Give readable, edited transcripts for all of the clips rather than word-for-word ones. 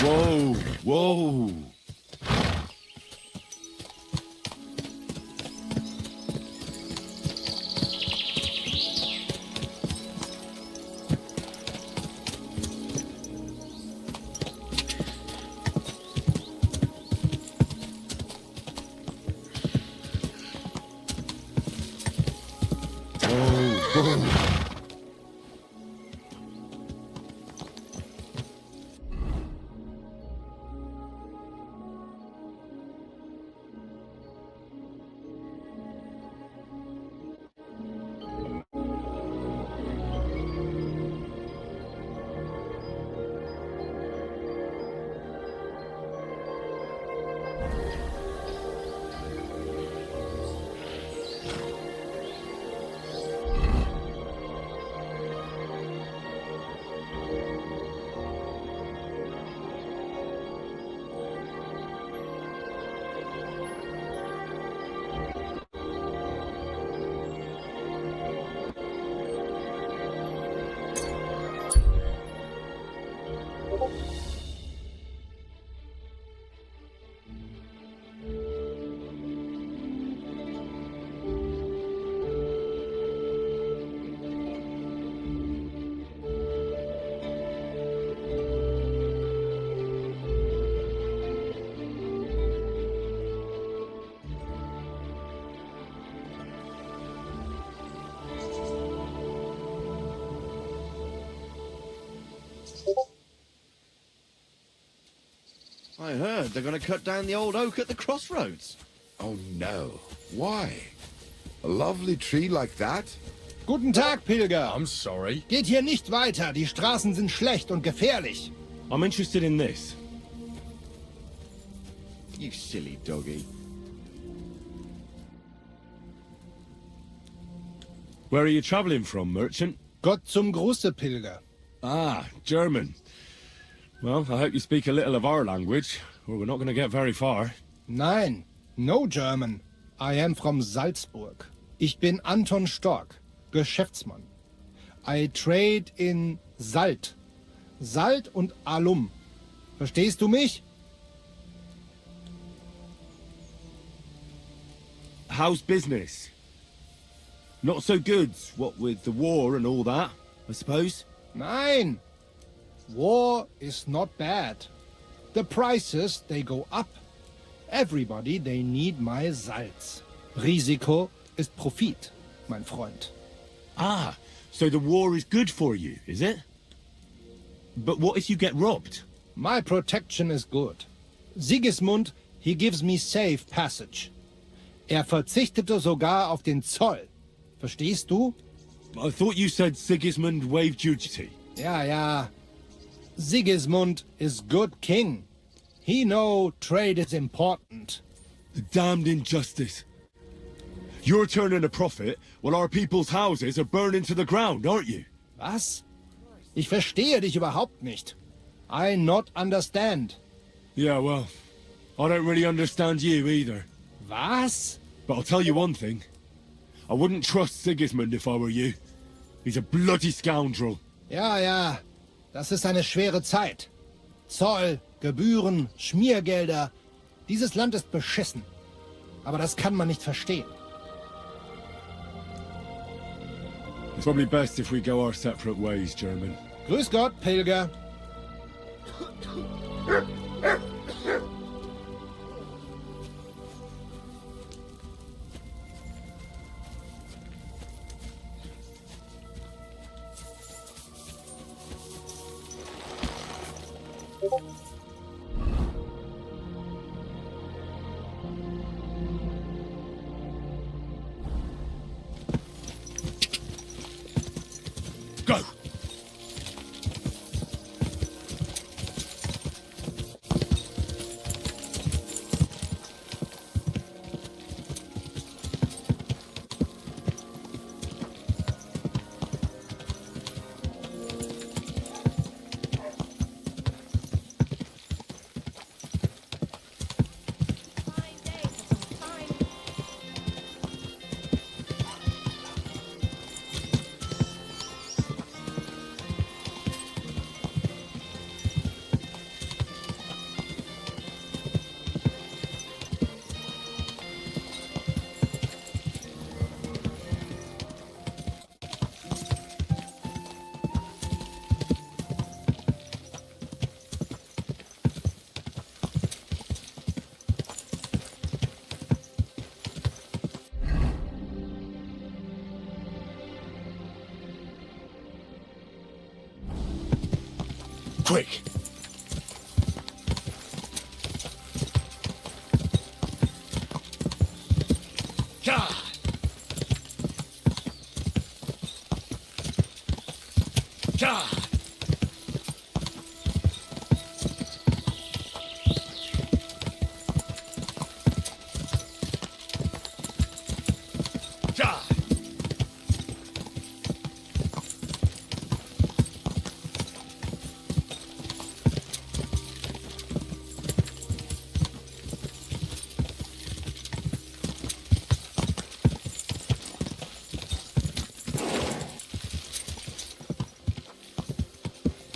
Whoa, whoa. I heard they're going to cut down the old oak at the crossroads. Oh no. Why? A lovely tree like that? Guten Tag, Pilger. I'm sorry. Geht hier nicht weiter. Die Straßen sind schlecht und gefährlich. I'm interested in this. You silly doggy. Where are you travelling from, merchant? Gott zum Gruße, Pilger. Ah, German. Well, I hope you speak a little of our language, or we're not going to get very far. Nein, no German. I am from Salzburg. Ich bin Anton Stork, Geschäftsmann. I trade in Salt. Salt und Alum. Verstehst du mich? How's business? Not so good, what with the war and all that, I suppose? Nein. War is not bad. The prices, they go up. Everybody, they need my Salz. Risiko ist Profit, mein Freund. Ah, so the war is good for you, is it? But what if you get robbed? My protection is good. Sigismund, he gives me safe passage. Verzichtete sogar auf den Zoll. Verstehst du? I thought you said Sigismund waived duty. Ja. Sigismund is good king. He know trade is important. The damned injustice. You're turning a profit while our people's houses are burning to the ground, aren't you? Was? Ich verstehe dich überhaupt nicht. I not understand. Yeah, well, I don't really understand you either. Was? But I'll tell you one thing. I wouldn't trust Sigismund if I were you. He's a bloody scoundrel. Ja. Das ist eine schwere Zeit. Zoll, Gebühren, Schmiergelder. Dieses Land ist beschissen. Aber das kann man nicht verstehen. It's probably best if we go our separate ways, German. Grüß Gott, Pilger. Go! Quick! Ja! Ja! Ja!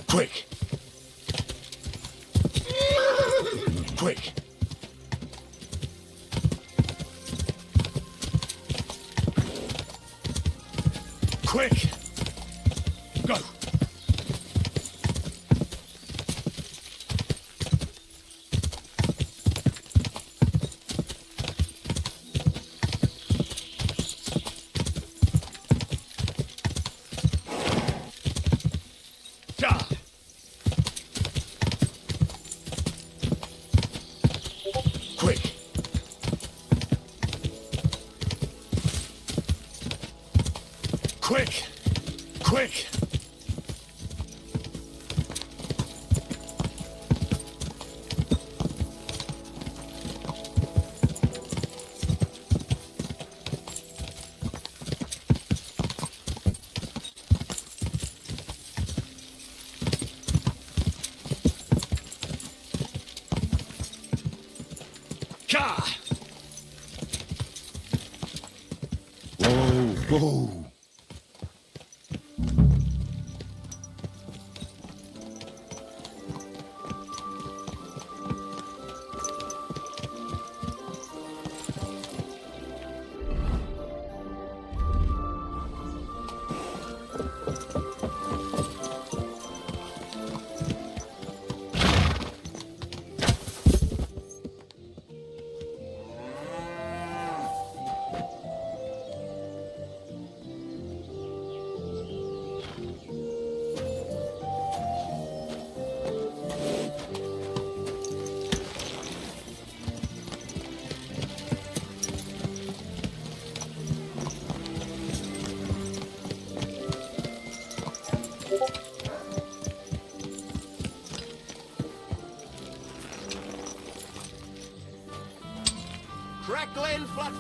Quick! Quick! Quick! Go! Ja! Quick! Quick! Quick! Ja! Whoa, whoa. Crackling flat.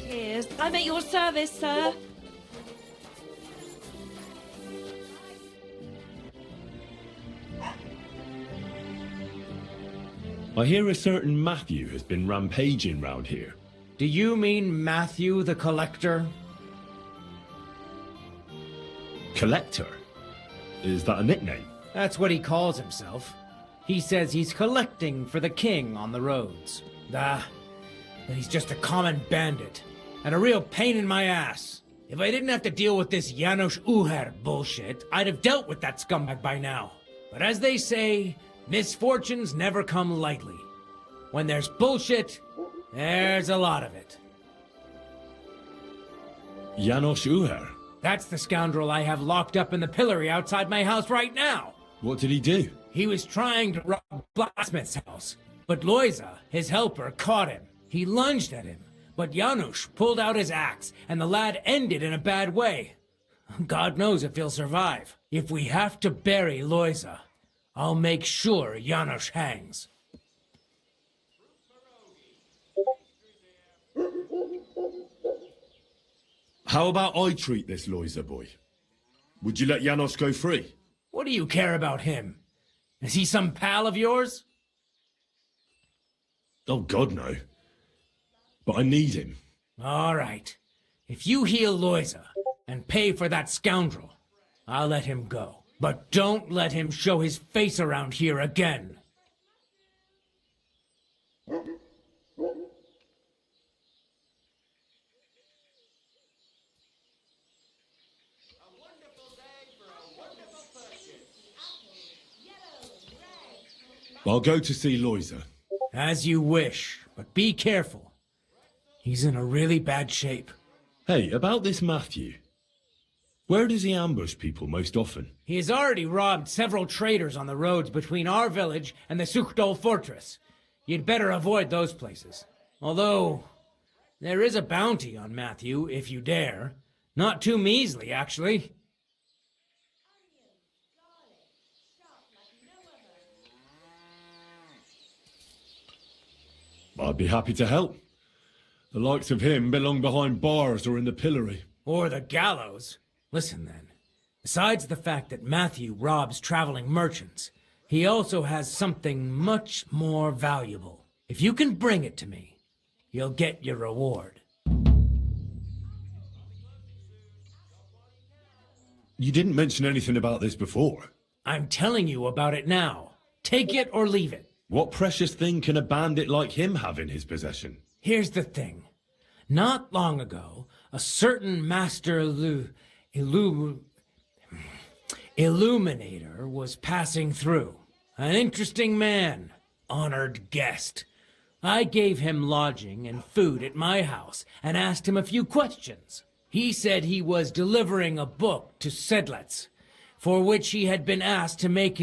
Cheers. I'm at your service, sir. I hear a certain Matthew has been rampaging round here. Do you mean Matthew the Collector? Collector? Is that a nickname? That's what he calls himself. He says he's collecting for the king on the roads. But he's just a common bandit. And a real pain in my ass. If I didn't have to deal with this Janos Uher bullshit, I'd have dealt with that scumbag by now. But as they say, misfortunes never come lightly. When there's bullshit, there's a lot of it. Janos Uher? That's the scoundrel I have locked up in the pillory outside my house right now. What did he do? He was trying to rob Blacksmith's house, but Loiza, his helper, caught him. He lunged at him, but Janusz pulled out his axe, and the lad ended in a bad way. God knows if he'll survive. If we have to bury Loiza, I'll make sure Janusz hangs. How about I treat this Loiza boy? Would you let Janos go free? What do you care about him? Is he some pal of yours? Oh, God, no. But I need him. All right. If you heal Loiza and pay for that scoundrel, I'll let him go. But don't let him show his face around here again. I'll go to see Loiser. As you wish, but be careful. He's in a really bad shape. Hey, about this Matthew. Where does he ambush people most often? He has already robbed several traders on the roads between our village and the Sukhdol fortress. You'd better avoid those places. Although, there is a bounty on Matthew, if you dare. Not too measly, actually. I'd be happy to help. The likes of him belong behind bars or in the pillory. Or the gallows. Listen then. Besides the fact that Matthew robs traveling merchants, he also has something much more valuable. If you can bring it to me, you'll get your reward. You didn't mention anything about this before. I'm telling you about it now. Take it or leave it. What precious thing can a bandit like him have in his possession? Here's the thing. Not long ago, a certain master illuminator was passing through. An interesting man, honored guest. I gave him lodging and food at my house and asked him a few questions. He said he was delivering a book to Sedlets, for which he had been asked to make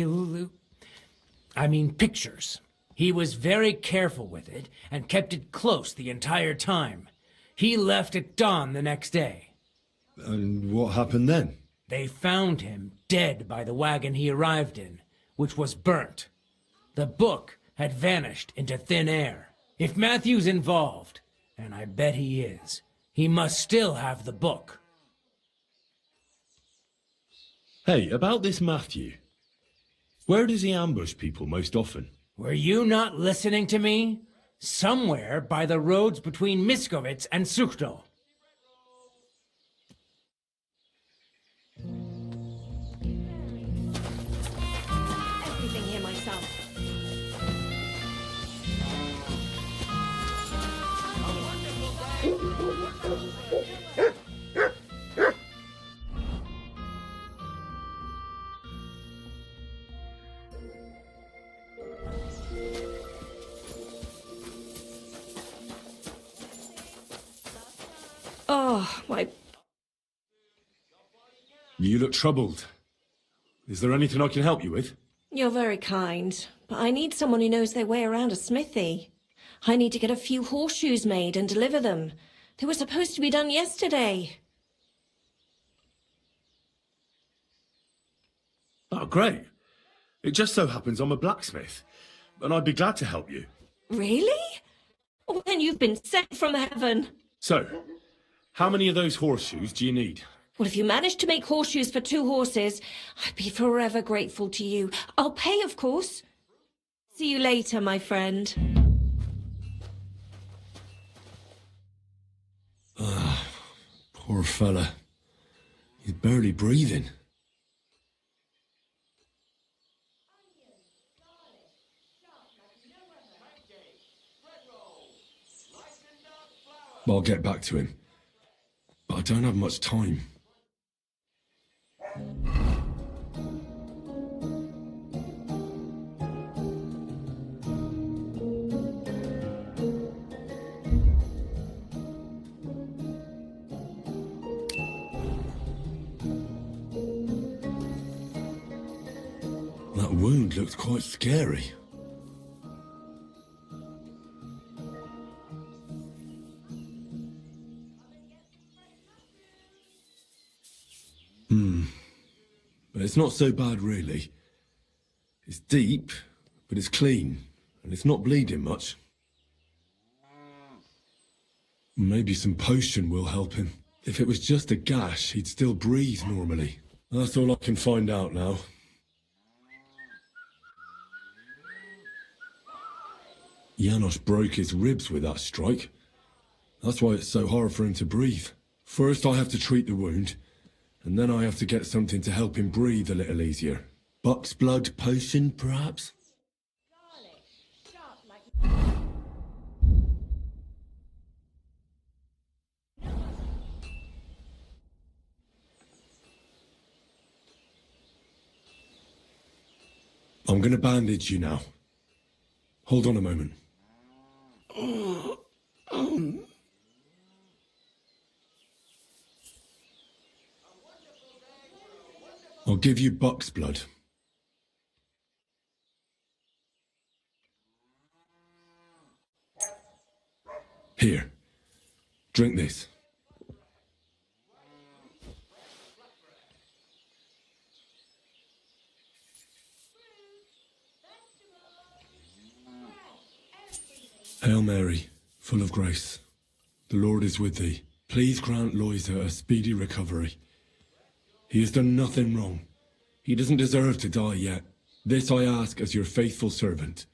pictures. He was very careful with it and kept it close the entire time. He left at dawn the next day. And what happened then? They found him dead by the wagon he arrived in, which was burnt. The book had vanished into thin air. If Matthew's involved, and I bet he is, he must still have the book. Hey, about this Matthew. Where does he ambush people most often? Were you not listening to me? Somewhere by the roads between Miskovitz and Sukhdol. Everything here myself. Oh, my... You look troubled. Is there anything I can help you with? You're very kind, but I need someone who knows their way around a smithy. I need to get a few horseshoes made and deliver them. They were supposed to be done yesterday. Oh, great. It just so happens I'm a blacksmith, and I'd be glad to help you. Really? Oh, then you've been sent from heaven. So, how many of those horseshoes do you need? Well, if you manage to make horseshoes for 2 horses, I'd be forever grateful to you. I'll pay, of course. See you later, my friend. Poor fella. He's barely breathing. I'll get back to him. But I don't have much time. That wound looked quite scary. But it's not so bad, really. It's deep, but it's clean, and it's not bleeding much. Maybe some potion will help him. If it was just a gash, he'd still breathe normally. That's all I can find out now. Janos broke his ribs with that strike. That's why it's so hard for him to breathe. First I have to treat the wound, and then I have to get something to help him breathe a little easier. Buck's blood potion, perhaps? I'm gonna bandage you now. Hold on a moment. I'll give you buck's blood. Here. Drink this. Hail Mary, full of grace. The Lord is with thee. Please grant Loisa a speedy recovery. He has done nothing wrong. He doesn't deserve to die yet. This I ask as your faithful servant.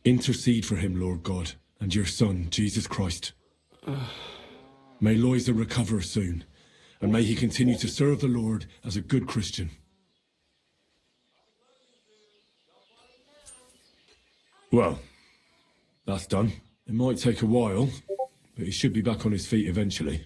Intercede for him, Lord God, and your Son, Jesus Christ. May Loisa recover soon, and may he continue to serve the Lord as a good Christian. Well, that's done. It might take a while, but he should be back on his feet eventually.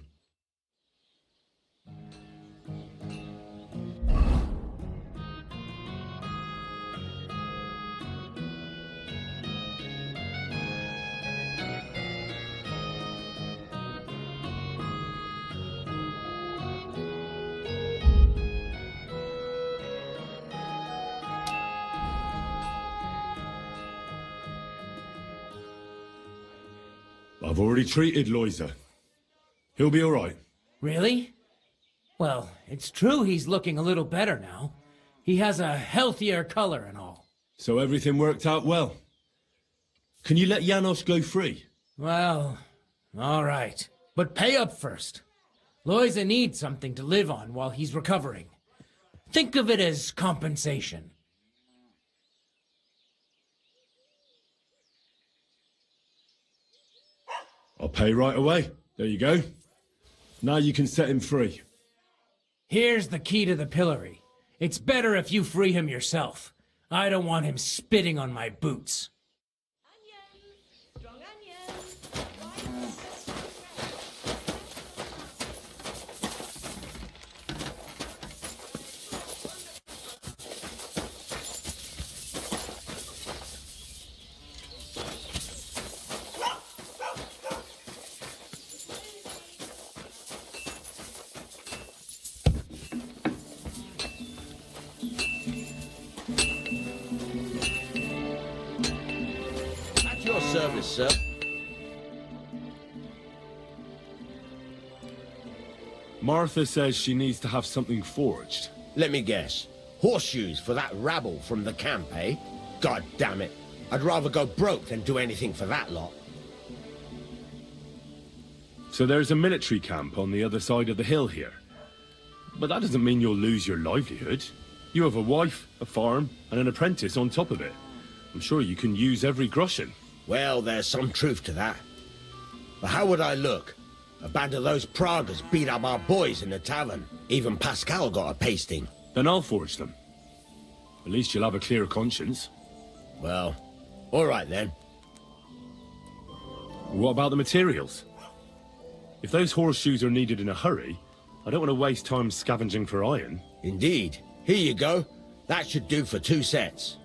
I've already treated Loisa. He'll be all right. Really? Well, it's true he's looking a little better now. He has a healthier color and all. So everything worked out well. Can you let Janos go free? Well, all right. But pay up first. Loisa needs something to live on while he's recovering. Think of it as compensation. I'll pay right away. There you go. Now you can set him free. Here's the key to the pillory. It's better if you free him yourself. I don't want him spitting on my boots. Onions! Strong onions! At your service, sir. Martha says she needs to have something forged. Let me guess. Horseshoes for that rabble from the camp, eh? God damn it. I'd rather go broke than do anything for that lot. So there's a military camp on the other side of the hill here. But that doesn't mean you'll lose your livelihood. You have a wife, a farm, and an apprentice on top of it. I'm sure you can use every groschen. Well, there's some truth to that. But how would I look? A band of those Pragas beat up our boys in the tavern. Even Pascal got a pasting. Then I'll forge them. At least you'll have a clear conscience. Well, all right then. What about the materials? If those horseshoes are needed in a hurry, I don't want to waste time scavenging for iron. Indeed. Here you go. That should do for 2 sets.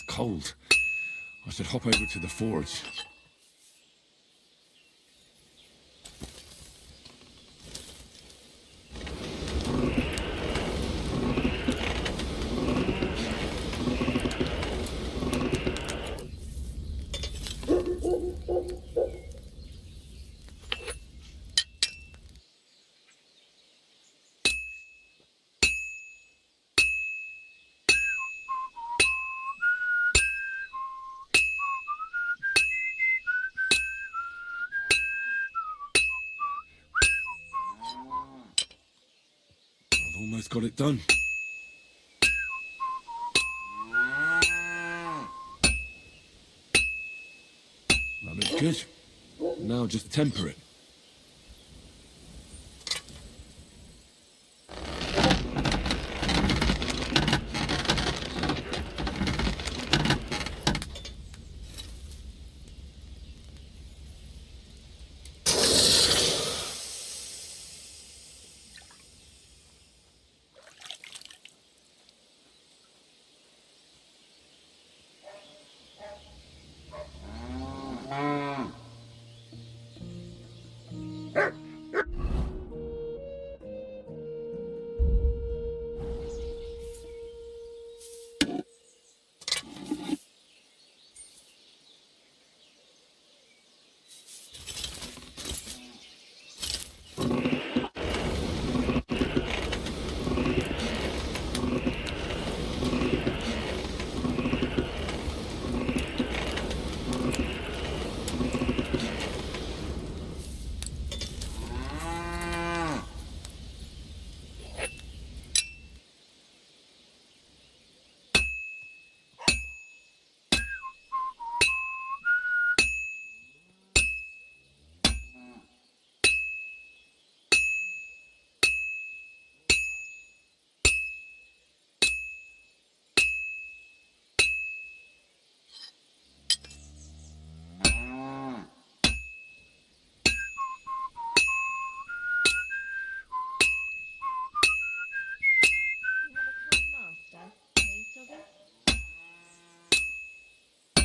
It's cold. I should hop over to the forge. I've almost got it done. That looks good. Now just temper it.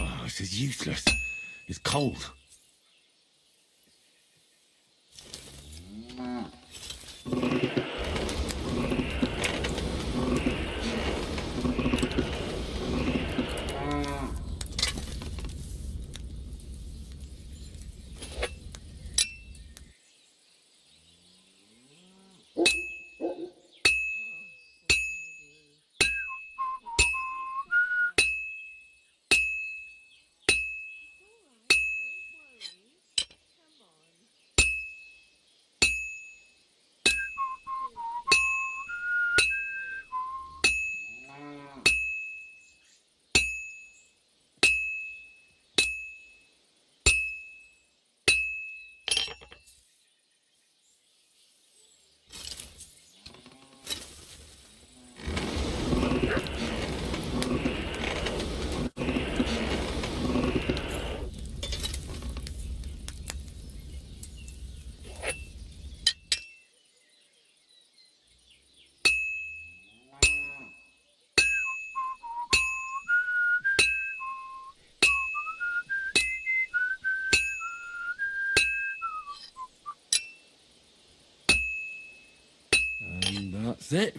Oh, this is useless. It's cold. And that's it.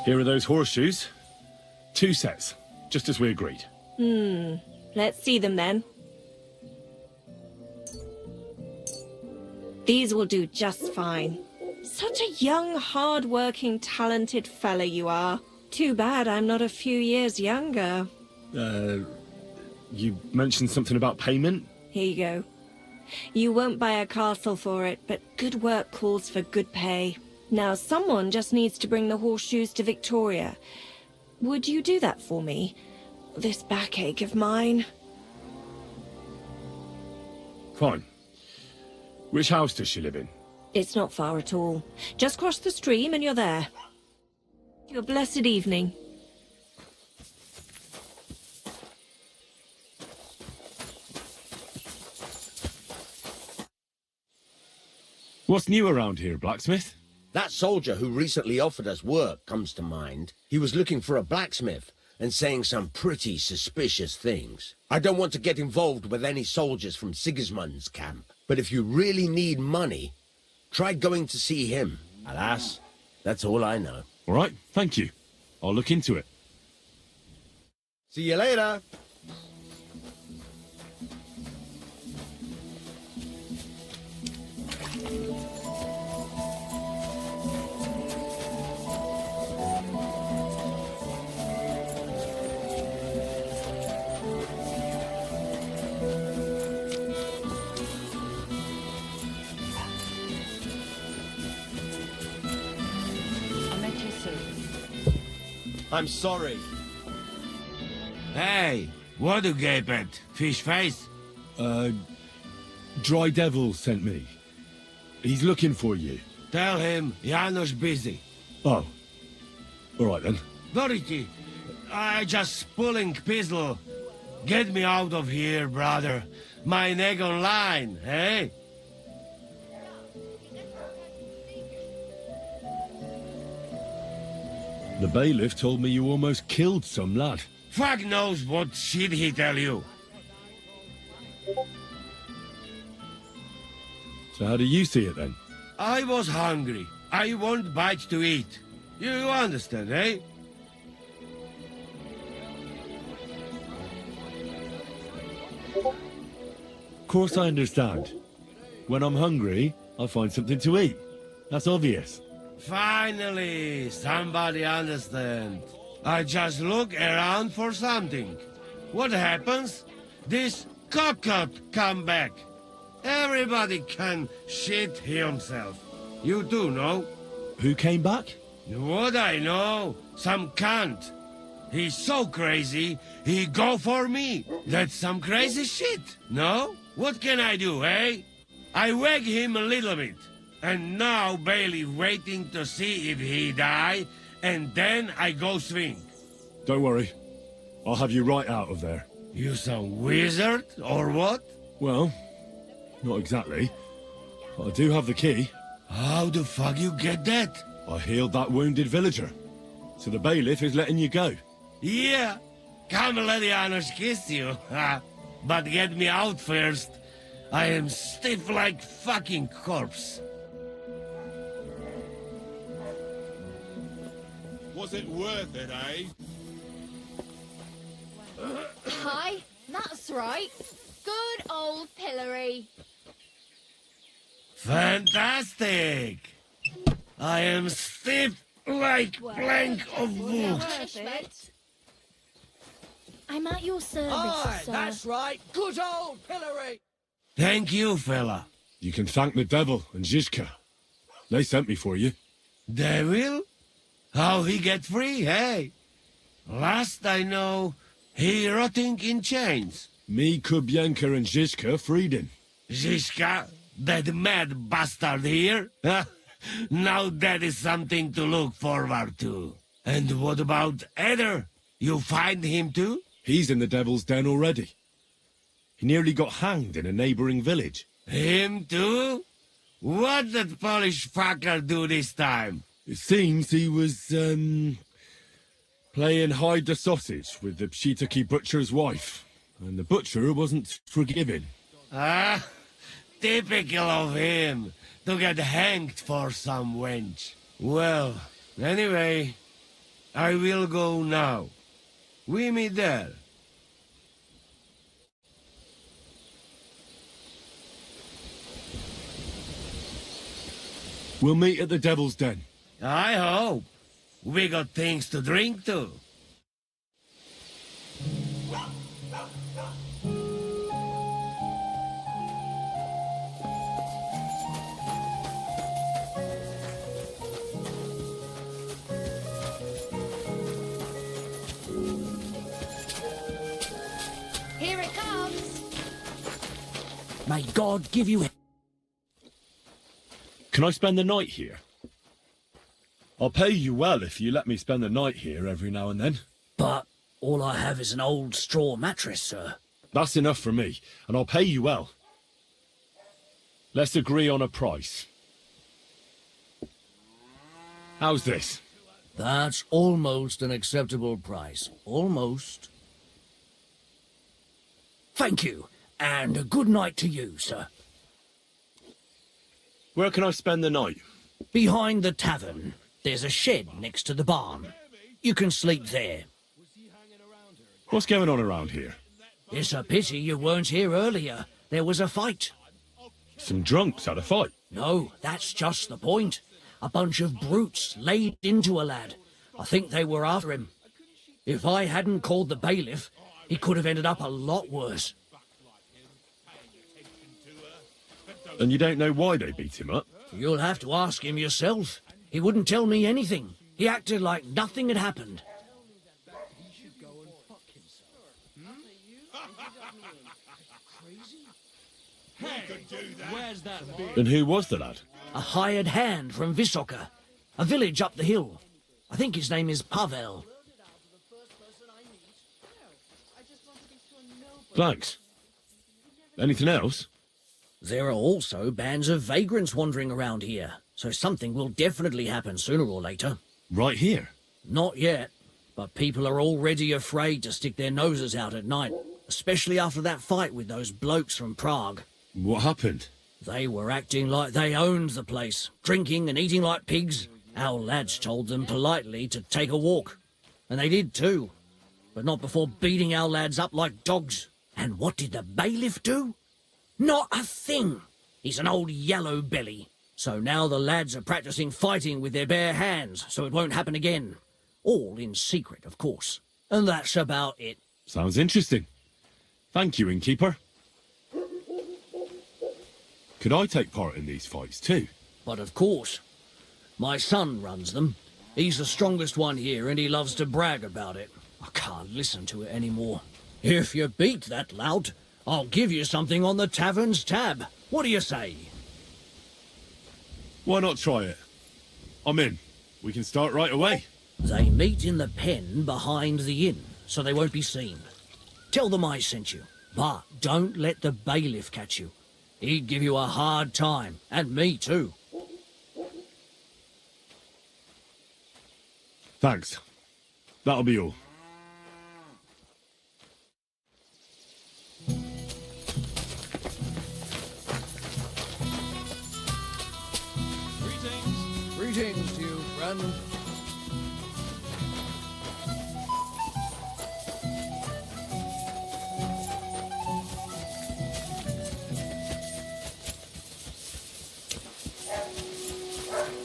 Here are those horseshoes. 2 sets, just as we agreed. Let's see them then. These will do just fine. Such a young, hard-working, talented fella you are. Too bad I'm not a few years younger. You mentioned something about payment? Here you go. You won't buy a castle for it, but good work calls for good pay. Now, someone just needs to bring the horseshoes to Victoria. Would you do that for me? This backache of mine. Fine. Which house does she live in? It's not far at all. Just cross the stream and you're there. Your blessed evening. What's new around here, blacksmith? That soldier who recently offered us work comes to mind. He was looking for a blacksmith and saying some pretty suspicious things. I don't want to get involved with any soldiers from Sigismund's camp, but if you really need money, try going to see him. Alas, that's all I know. All right, thank you. I'll look into it. See you later. I'm sorry. Hey, what do you gape at? Fish face? Dry Devil sent me. He's looking for you. Tell him Janusz busy. Oh. All right then. Dorothy, I just pulling pistol. Get me out of here, brother. My neck on line, hey? The bailiff told me you almost killed some lad. Fuck knows what shit he tell you. So how do you see it then? I was hungry. I want bite to eat. You understand, eh? Of course I understand. When I'm hungry, I find something to eat. That's obvious. Finally, somebody understand. I just look around for something. What happens? This cockot come back. Everybody can shit himself. You too, no? Who came back? What I know, some cunt. He's so crazy, he go for me. That's some crazy shit, no? What can I do, eh? I wag him a little bit. And now Bailey waiting to see if he die, and then I go swing. Don't worry. I'll have you right out of there. You some wizard, or what? Well, not exactly. But I do have the key. How the fuck you get that? I healed that wounded villager. So the bailiff is letting you go. Yeah, come let Janusz kiss you. But get me out first. I am stiff like fucking corpse. Was it worth it, eh? Hi, that's right. Good old pillory. Fantastic! I am stiff like plank of wood. Punishment. I'm at your service, Aye, sir. that's right. Good old pillory. Thank you, fella. You can thank the devil and Zizka. They sent me for you. Devil? How he get free, hey? Last I know, he rotting in chains. Me, Kubienka and Zizka freed him. Zizka, that mad bastard here? Now that is something to look forward to. And what about Eder? You find him too? He's in the devil's den already. He nearly got hanged in a neighboring village. Him too? What did Polish fucker do this time? It seems he was, playing hide the sausage with the Pshitaki butcher's wife. And the butcher wasn't forgiving. Ah, typical of him, to get hanged for some wench. Well, anyway, I will go now. We meet there. We'll meet at the Devil's Den. I hope. We got things to drink to. Here it comes. May God give you... Can I spend the night here? I'll pay you well if you let me spend the night here every now and then. But all I have is an old straw mattress, sir. That's enough for me, and I'll pay you well. Let's agree on a price. How's this? That's almost an acceptable price. Almost. Thank you, and a good night to you, sir. Where can I spend the night? Behind the tavern, there's a shed next to the barn. You can sleep there. What's going on around here? It's a pity you weren't here earlier. There was a fight. Some drunks had a fight. No, that's just the point. A bunch of brutes laid into a lad. I think they were after him. If I hadn't called the bailiff, he could have ended up a lot worse. And you don't know why they beat him up? You'll have to ask him yourself. He wouldn't tell me anything. He acted like nothing had happened. And who was the lad? A hired hand from Visoka, a village up the hill. I think his name is Pavel. Thanks. Anything else? There are also bands of vagrants wandering around here, so something will definitely happen sooner or later. Right here? Not yet, but people are already afraid to stick their noses out at night, especially after that fight with those blokes from Prague. What happened? They were acting like they owned the place, drinking and eating like pigs. Our lads told them politely to take a walk, and they did too, but not before beating our lads up like dogs. And what did the bailiff do? Not a thing. He's an old yellow belly. So now the lads are practicing fighting with their bare hands, so it won't happen again. All in secret, of course. And that's about it. Sounds interesting. Thank you, innkeeper. Could I take part in these fights too? But of course. My son runs them. He's the strongest one here, and he loves to brag about it. I can't listen to it anymore. If you beat that lout, I'll give you something on the tavern's tab. What do you say? Why not try it? I'm in. We can start right away. They meet in the pen behind the inn, so they won't be seen. Tell them I sent you, but don't let the bailiff catch you. He'd give you a hard time, and me too. Thanks. That'll be all. Greetings to you, friend.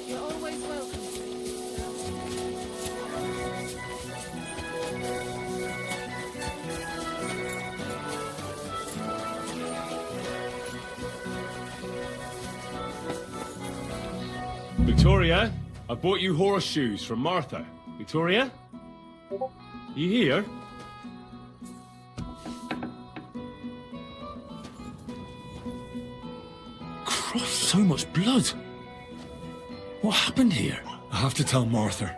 You're always welcome. Victoria, I bought you horseshoes from Martha. Victoria? You here? Christ, so much blood. What happened here? I have to tell Martha.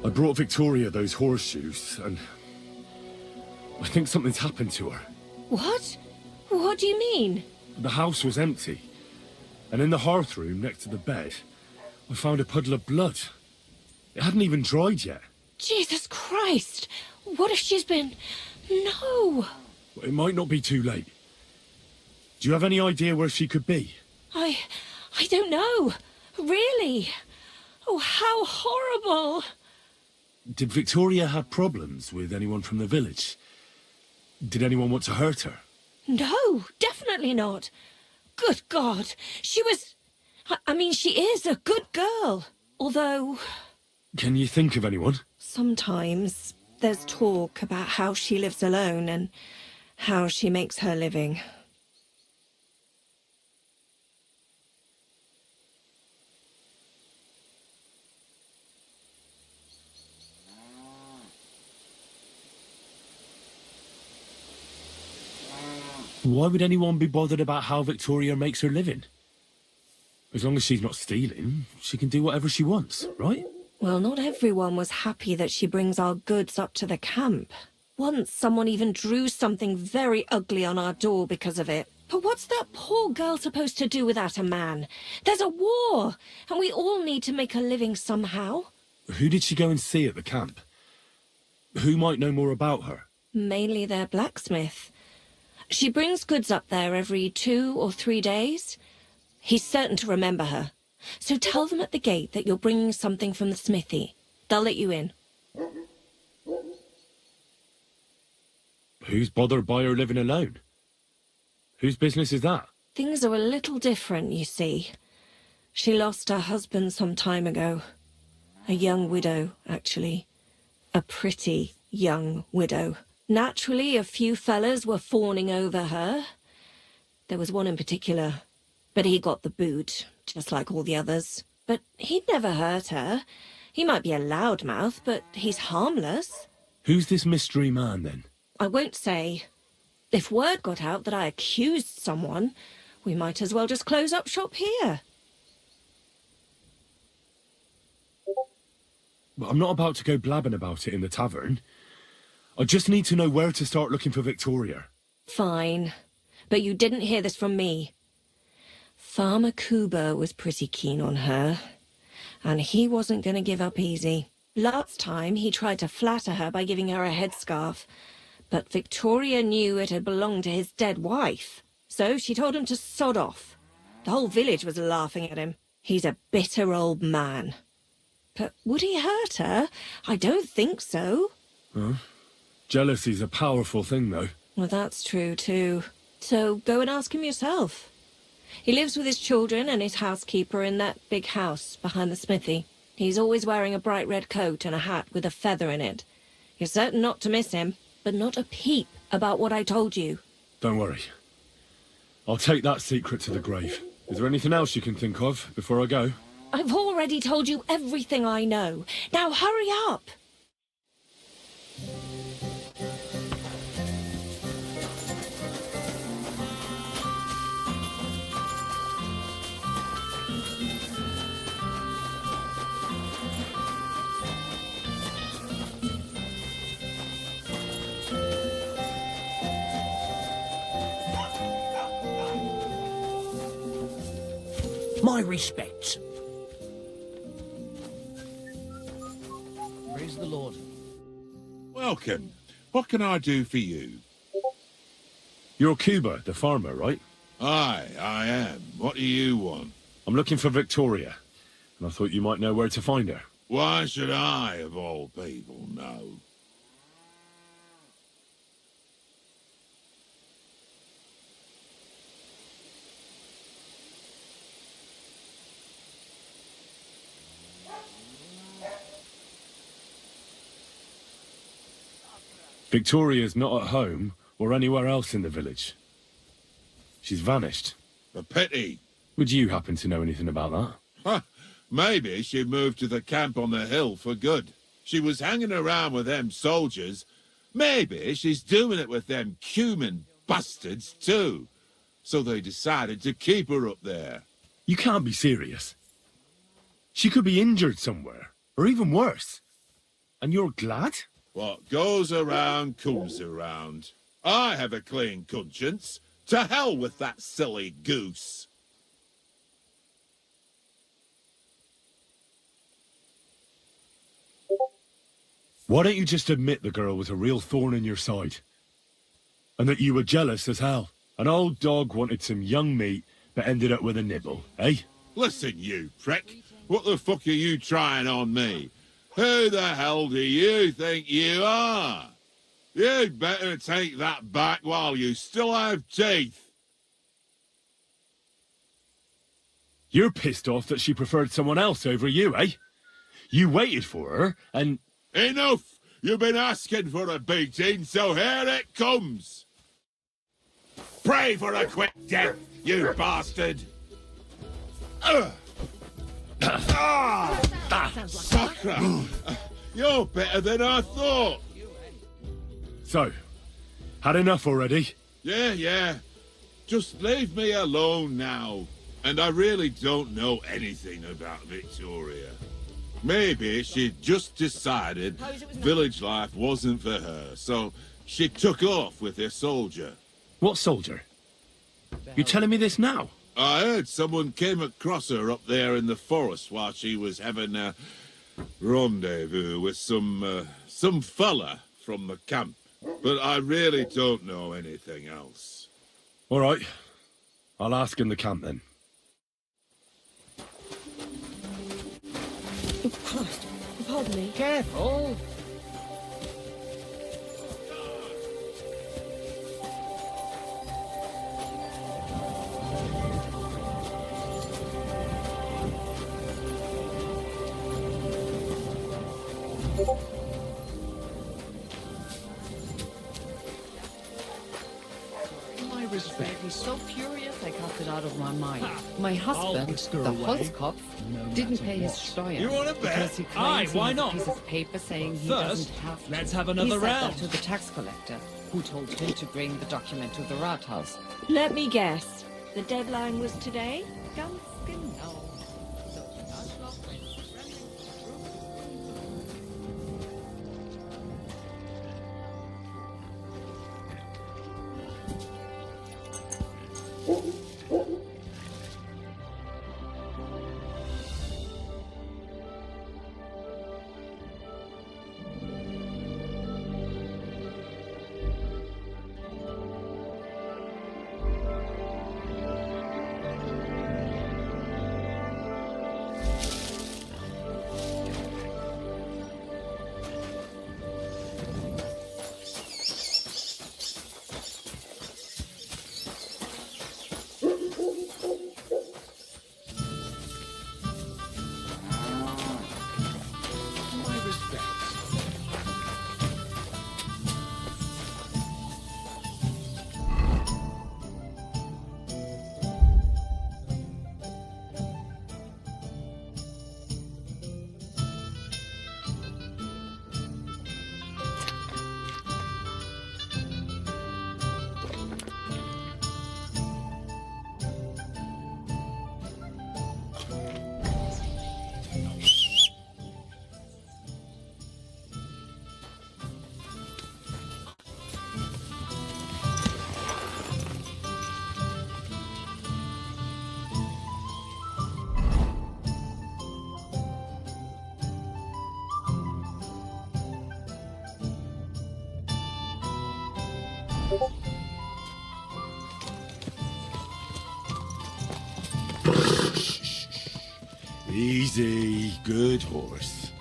I brought Victoria those horseshoes, and I think something's happened to her. What? What do you mean? The house was empty, and in the hearth room next to the bed, I found a puddle of blood. It hadn't even dried yet. Jesus Christ! What if she's been... No! It might not be too late. Do you have any idea where she could be? I don't know. Really? Oh, how horrible! Did Victoria have problems with anyone from the village? Did anyone want to hurt her? No, definitely not. Good God, she was... I mean, she is a good girl. Although... Can you think of anyone? Sometimes there's talk about how she lives alone and how she makes her living. Why would anyone be bothered about how Victoria makes her living? As long as she's not stealing, she can do whatever she wants, right? Well, not everyone was happy that she brings our goods up to the camp. Once someone even drew something very ugly on our door because of it. But what's that poor girl supposed to do without a man? There's a war, and we all need to make a living somehow. Who did she go and see at the camp? Who might know more about her? Mainly their blacksmith. She brings goods up there every 2 or 3 days. He's certain to remember her. So tell them at the gate that you're bringing something from the smithy. They'll let you in. Who's bothered by her living alone? Whose business is that? Things are a little different, you see. She lost her husband some time ago. A young widow, actually. A pretty young widow. Naturally, a few fellas were fawning over her. There was one in particular, but he got the boot, just like all the others. But he'd never hurt her. He might be a loudmouth, but he's harmless. Who's this mystery man, then? I won't say. If word got out that I accused someone, we might as well just close up shop here. But I'm not about to go blabbing about it in the tavern. I just need to know where to start looking for Victoria. Fine. But you didn't hear this from me. Farmer Cooper was pretty keen on her. And he wasn't going to give up easy. Last time, he tried to flatter her by giving her a headscarf. But Victoria knew it had belonged to his dead wife. So she told him to sod off. The whole village was laughing at him. He's a bitter old man. But would he hurt her? I don't think so. Huh? Jealousy's a powerful thing, though. Well, that's true, too. So go and ask him yourself. He lives with his children and his housekeeper in that big house behind the smithy. He's always wearing a bright red coat and a hat with a feather in it. You're certain not to miss him, but not a peep about what I told you. Don't worry. I'll take that secret to the grave. Is there anything else you can think of before I go? I've already told you everything I know. Now hurry up! My respects. Praise the Lord. Welcome. What can I do for you? You're Cuba, the farmer, right? Aye, I am. What do you want? I'm looking for Victoria, and I thought you might know where to find her. Why should I, of all people, know? Victoria's not at home or anywhere else in the village. She's vanished. A pity. Would you happen to know anything about that? Huh. Maybe she moved to the camp on the hill for good. She was hanging around with them soldiers. Maybe she's doing it with them Cuman bastards too. so they decided to keep her up there. You can't be serious. She could be injured somewhere, or even worse. And you're glad? What goes around comes around. I have a clean conscience. To hell with that silly goose. Why don't you just admit the girl was a real thorn in your side? And that you were jealous as hell. An old dog wanted some young meat, but ended up with a nibble, eh? Listen, you prick. What the fuck are you trying on me? Who the hell do you think you are? You'd better take that back while you still have teeth. You're pissed off that she preferred someone else over you, eh? You waited for her, and... Enough! You've been asking for a beating, so here it comes! Pray for a quick death, you bastard! Sucker! You're better than I thought! So, had enough already? Yeah. Just leave me alone now. And I really don't know anything about Victoria. Maybe she just decided village life wasn't for her, so she took off with her soldier. What soldier? You're telling me this now? I heard someone came across her up there in the forest while she was having a rendezvous with some fella from the camp. But I really don't know anything else. All right. I'll ask in the camp then. Oh, Christ. Pardon me. Careful. My respect. He's so furious I cast it out of my mind. My husband, the Holzkopf, didn't pay his steuer. You want to bet? Because he claims he has a piece of paper saying he doesn't have to. Let's have another he said round. that to the tax collector, who told him to bring the document to the Rathaus. Let me guess. The deadline was today? Ganz genau. Easy, good horse.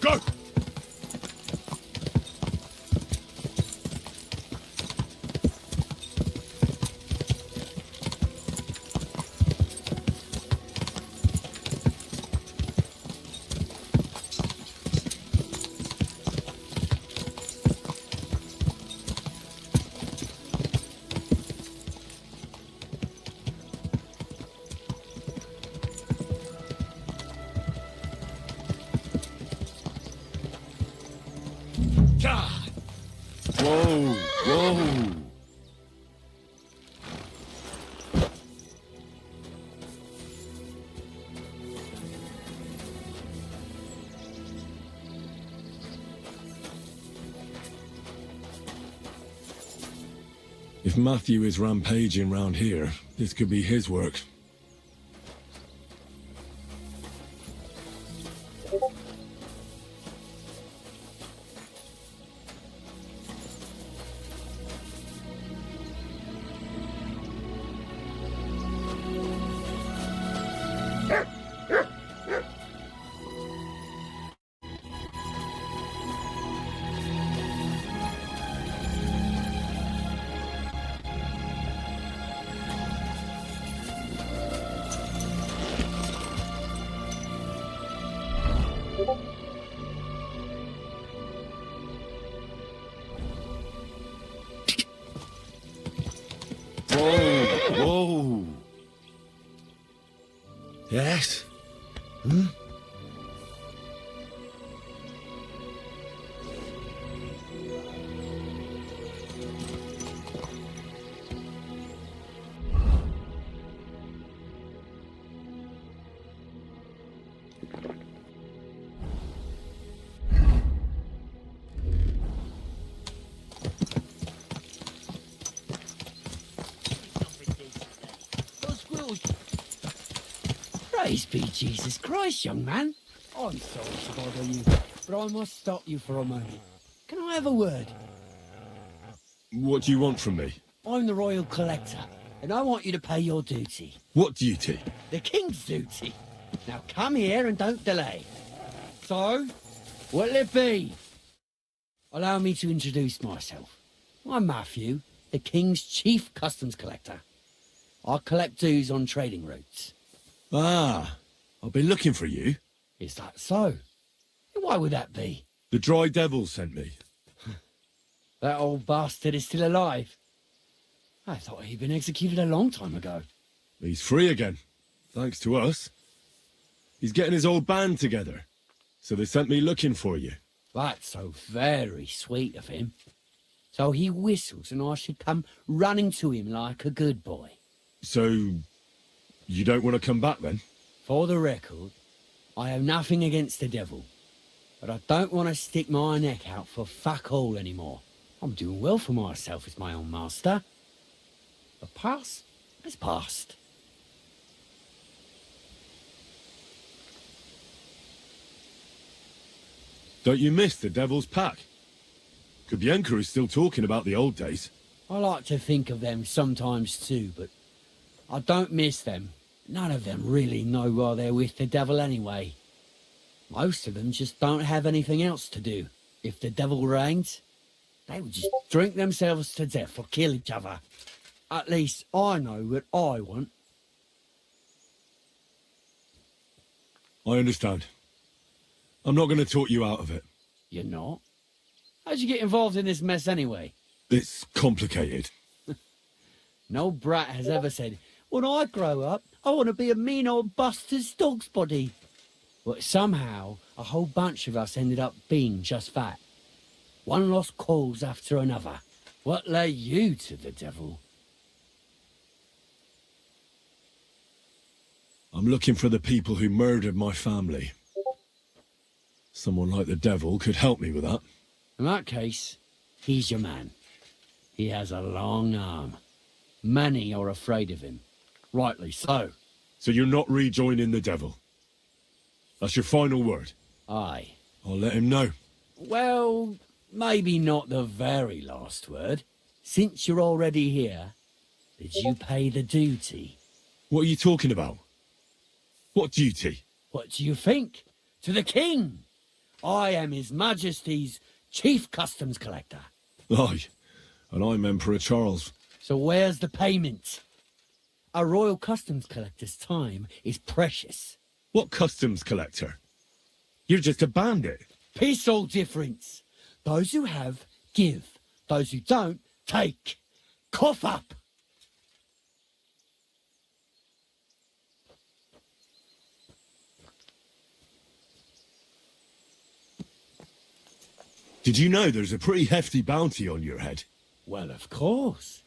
Go! Whoa, whoa. If Matthew is rampaging round here, this could be his work. Whoa, whoa. Yes? Praise be Jesus Christ, young man. I'm sorry to bother you, but I must stop you for a moment. Can I have a word? What do you want from me? I'm the royal collector, and I want you to pay your duty. What duty? The king's duty. Now come here and don't delay. So, what'll it be? Allow me to introduce myself. I'm Matthew, the king's chief customs collector. I collect dues on trading routes. Ah, I've been looking for you. Is that so? Why would that be? The Dry Devil sent me. That old bastard is still alive. I thought he'd been executed a long time ago. He's free again, thanks to us. He's getting his old band together, so they sent me looking for you. That's so very sweet of him. So he whistles and I should come running to him like a good boy. So, you don't want to come back then? For the record, I have nothing against the devil, but I don't want to stick my neck out for fuck all anymore. I'm doing well for myself as my own master. The past is past. Don't you miss the Devil's Pack? Kubienka is still talking about the old days. I like to think of them sometimes too, but I don't miss them. None of them really know why they're with the devil anyway. Most of them just don't have anything else to do. If the devil reigns, they would just drink themselves to death or kill each other. At least I know what I want. I understand. I'm not going to talk you out of it. You're not? How'd you get involved in this mess anyway? It's complicated. No brat has ever said, when I grow up, I want to be a mean old bastard's dog's body. But somehow, a whole bunch of us ended up being just that. One lost cause after another. What lay you to the devil? I'm looking for the people who murdered my family. Someone like the devil could help me with that. In that case, he's your man. He has a long arm. Many are afraid of him. Rightly so. So you're not rejoining the devil? That's your final word? Aye. I'll let him know. Well, maybe not the very last word. Since you're already here, did you pay the duty? What are you talking about? What duty? What do you think? To the king! I am His Majesty's Chief Customs Collector. Aye, and I'm Emperor Charles. So where's the payment? A royal customs collector's time is precious. What customs collector? You're just a bandit. Peace all difference. Those who have, give. Those who don't, take. Cough up! Did you know there's a pretty hefty bounty on your head? Well, of course.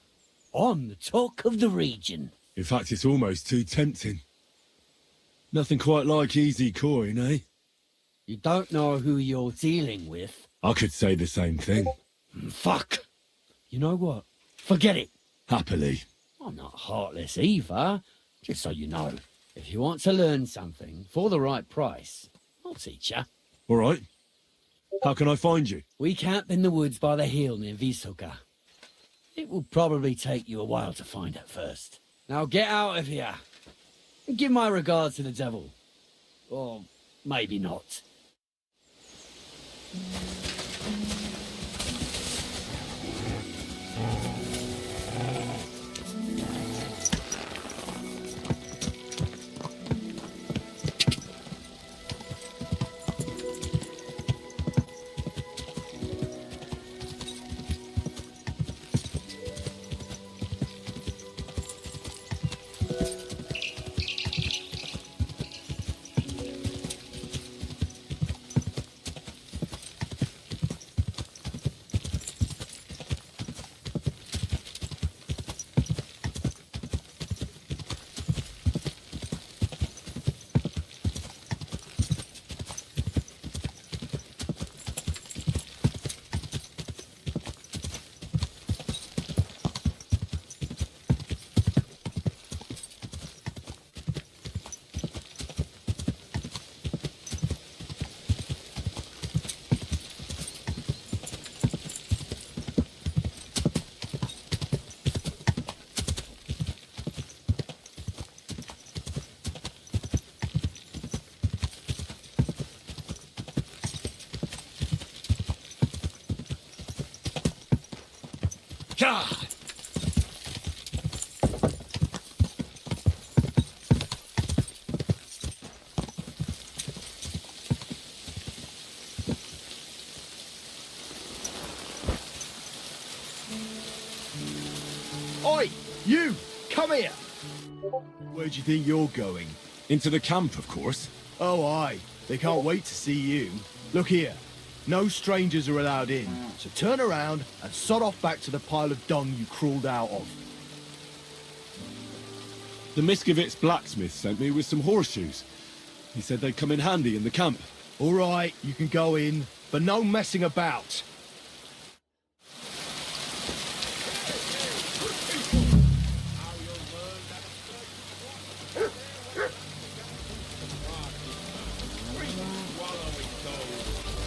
I'm the talk of the region. In fact, it's almost too tempting. Nothing quite like easy coin, eh? You don't know who you're dealing with. I could say the same thing. Fuck. You know what? Forget it. Happily. I'm not heartless either. Just so you know. If you want to learn something for the right price, I'll teach you. All right. How can I find you? We camp in the woods by the hill near Visoka. It will probably take you a while to find it first. Now get out of here. And give my regards to the devil. Or maybe not. Oi, you! Come here! Where do you think you're going? Into the camp, of course. Oh, aye. They can't wait to see you. Look here. No strangers are allowed in, so turn around and sod off back to the pile of dung you crawled out of. The Miskovitz blacksmith sent me with some horseshoes. He said they'd come in handy in the camp. All right, you can go in, but no messing about.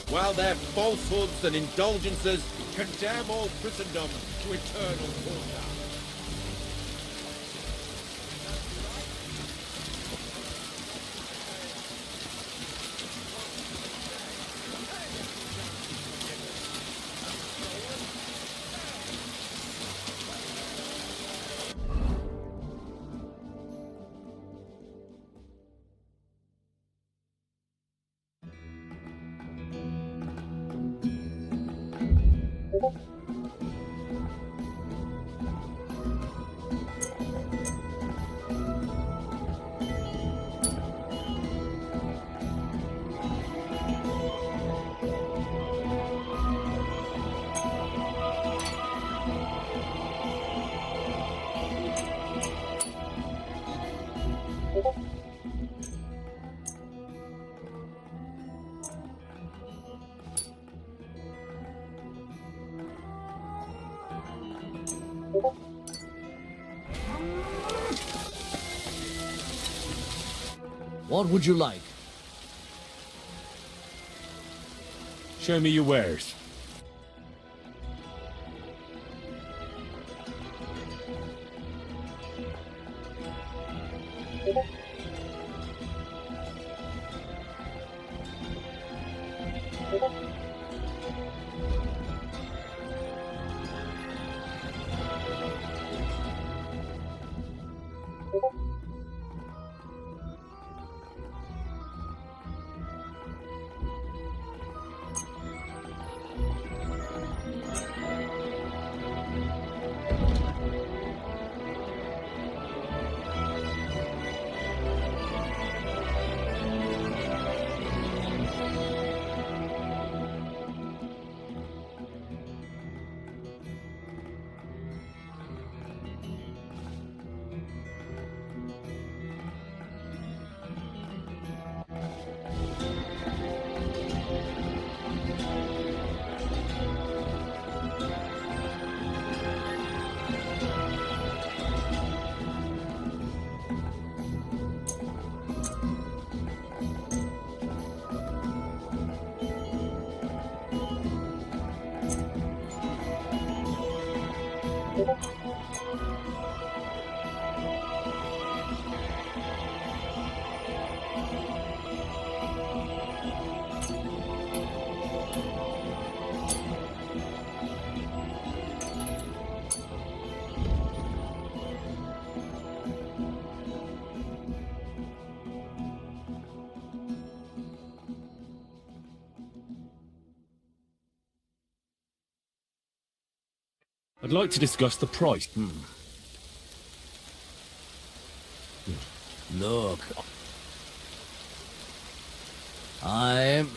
While their falsehoods and indulgences condemn all Christendom to eternal torture. What would you like? Show me your wares. I'd like to discuss the price. Look. I'm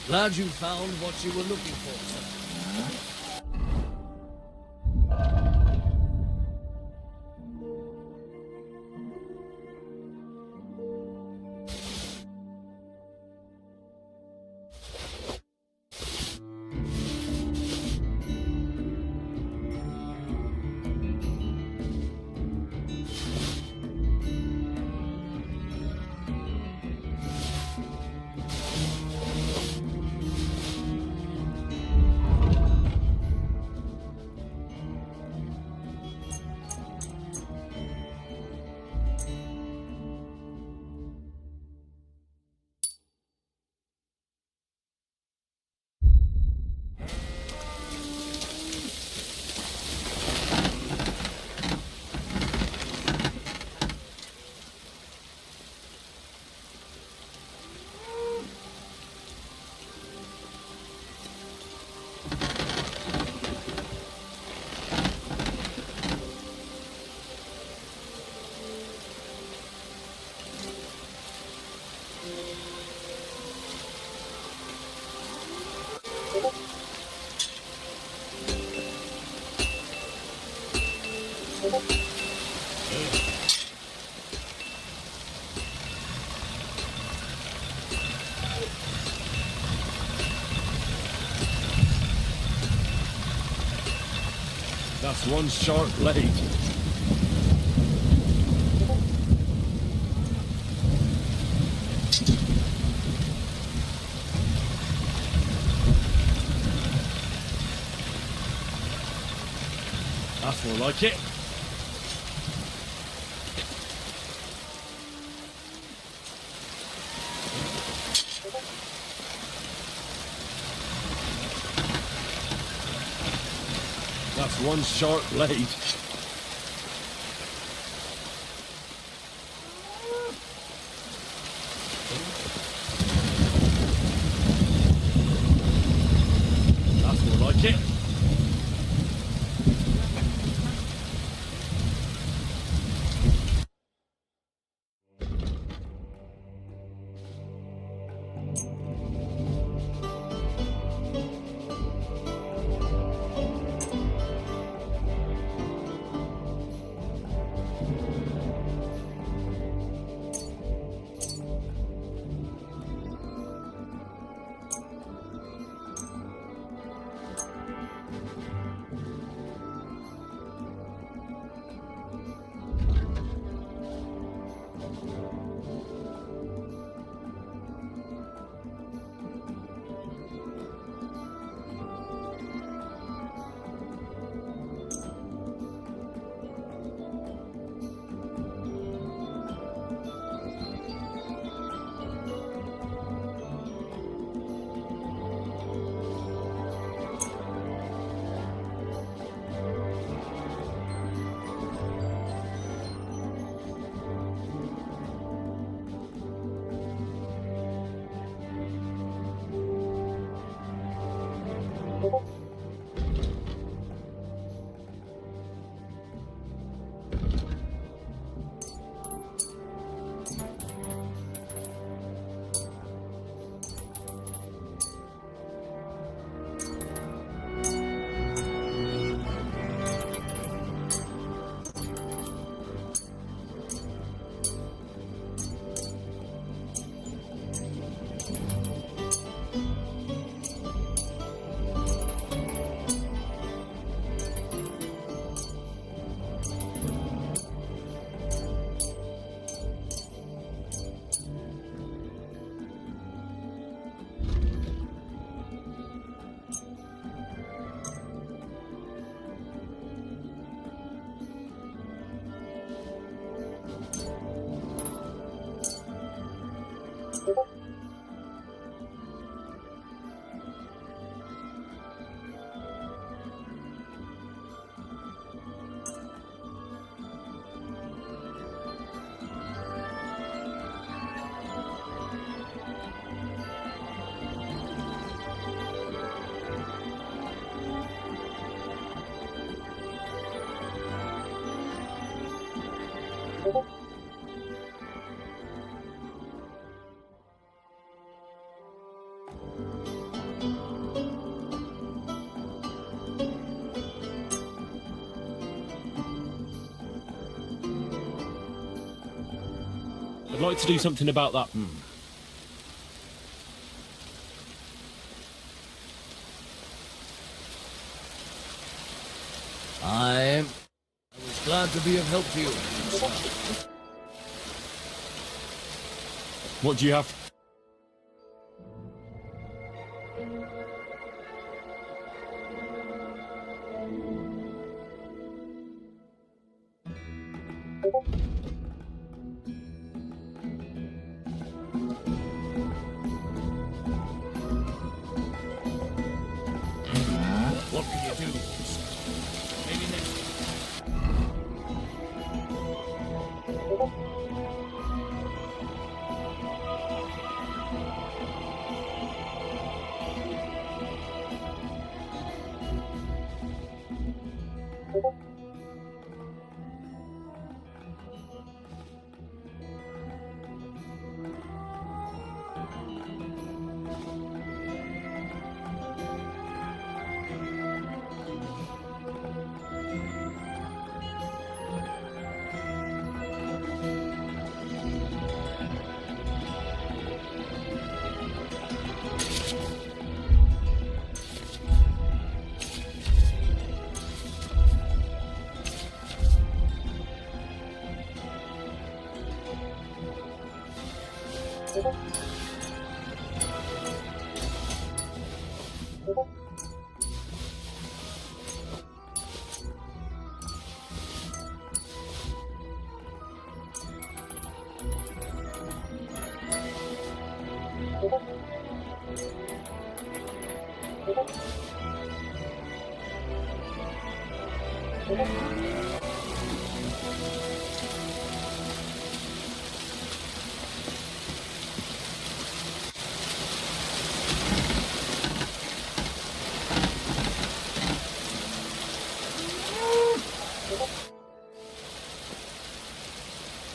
glad you found what you were looking for, sir. That's one sharp blade. That's more like it. That's one sharp blade. That's more like it. I'd like to do something about that. I was glad to be of help to you. What do you have? What can you do? Maybe next.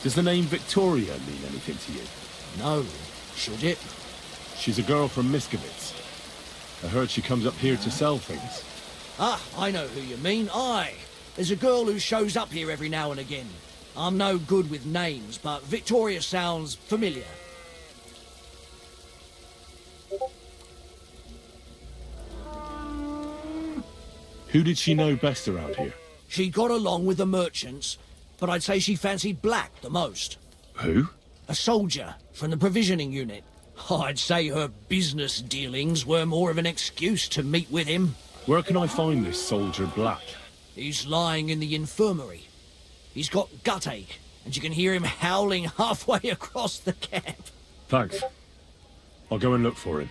Does the name Victoria mean anything to you? No. Should it? She's a girl from Miskovitz. I heard she comes up here to sell things. Ah, I know who you mean. Aye. There's a girl who shows up here every now and again. I'm no good with names, but Victoria sounds familiar. Who did she know best around here? She got along with the merchants, but I'd say she fancied Black the most. Who? A soldier from the provisioning unit. I'd say her business dealings were more of an excuse to meet with him. Where can I find this soldier Black? He's lying in the infirmary. He's got gut ache, and you can hear him howling halfway across the camp. Thanks. I'll go and look for him.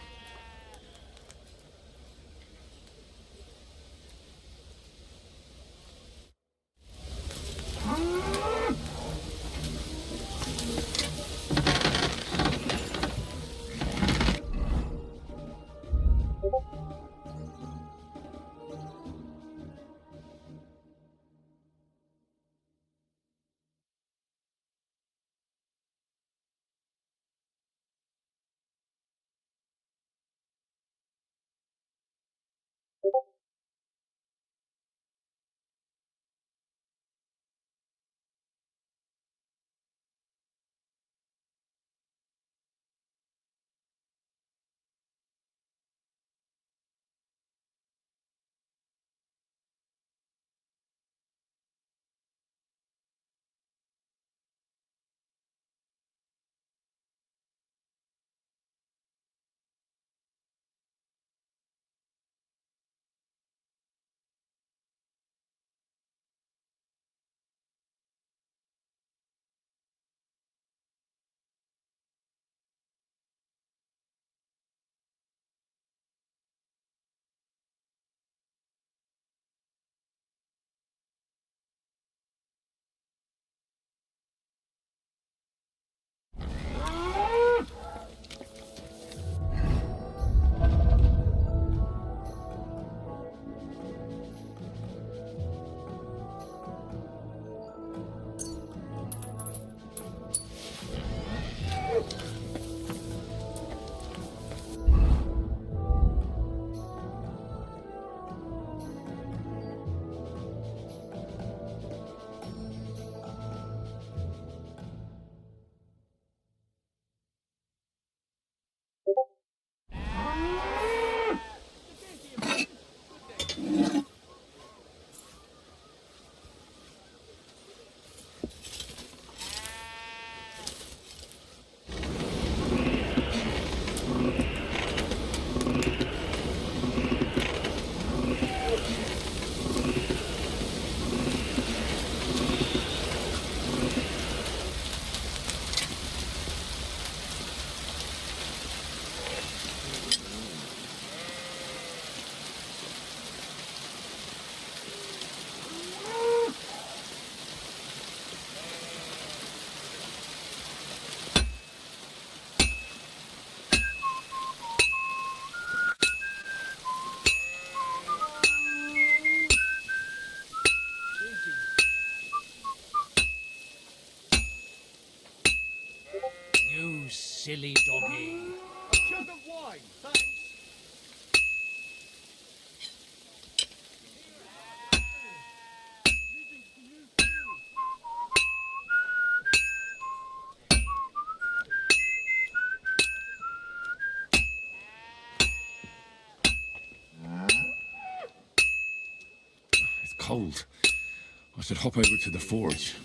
silly doggy. A jug of wine, thanks. It's cold. I should hop over to the forge.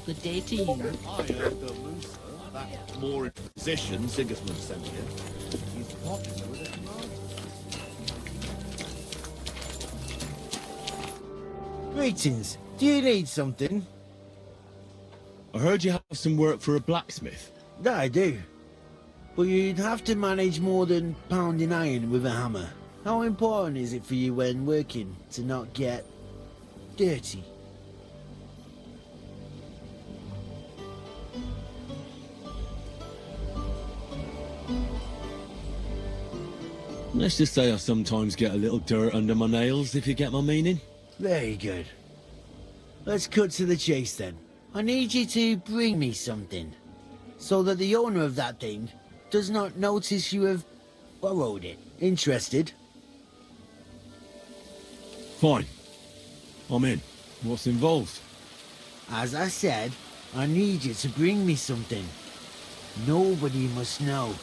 Good day to you. I heard the Musa, that more in position Sigismund sent here. He's popular with the command. Greetings. Do you need something? I heard you have some work for a blacksmith. That I do. But you'd have to manage more than pounding iron with a hammer. How important is it for you when working to not get dirty? Let's just say I sometimes get a little dirt under my nails, if you get my meaning. Very good. Let's cut to the chase then. I need you to bring me something, so that the owner of that thing does not notice you have borrowed it. Interested? Fine. I'm in. What's involved? As I said, I need you to bring me something. Nobody must know,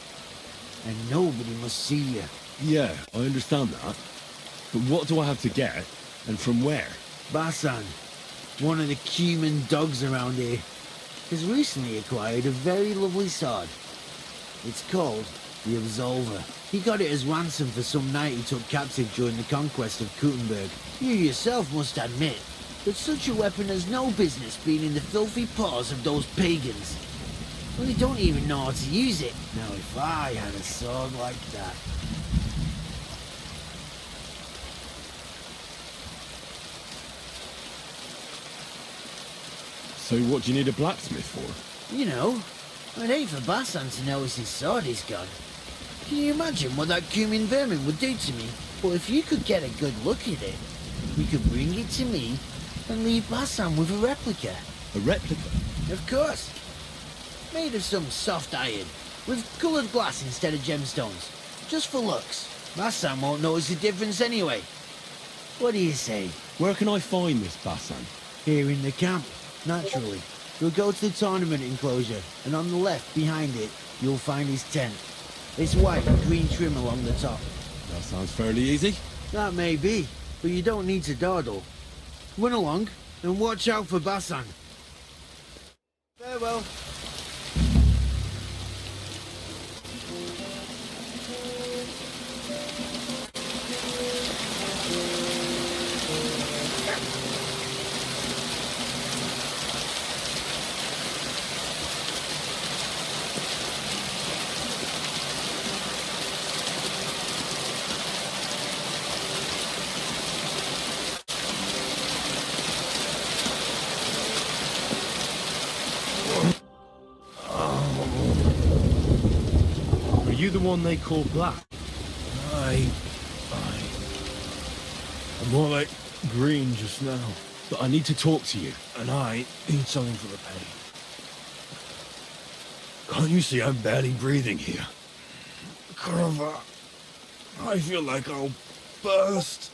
and nobody must see you. Yeah, I understand that. But what do I have to get, and from where? Basan, one of the cumin dogs around here, has recently acquired a very lovely sword. It's called the Absolver. He got it as ransom for some knight he took captive during the conquest of Kuttenberg. You yourself must admit that such a weapon has no business being in the filthy paws of those pagans. Well, they don't even know how to use it. Now, if I had a sword like that... So what do you need a blacksmith for? You know, I'd hate for Basan to notice his sword is gone. Can you imagine what that cumin vermin would do to me? But if you could get a good look at it, you could bring it to me and leave Basan with a replica. A replica? Of course. Made of some soft iron, with coloured glass instead of gemstones. Just for looks. Basan won't notice the difference anyway. What do you say? Where can I find this Basan? Here in the camp, naturally. You'll go to the tournament enclosure, and on the left, behind it, you'll find his tent. It's white with green trim along the top. That sounds fairly easy. That may be, but you don't need to dawdle. Run along, and watch out for Basan. Farewell. Are you the one they call Black? I'm more like green just now. But I need to talk to you. And I need something for the pain. Can't you see I'm barely breathing here? Kurva, I feel like I'll burst.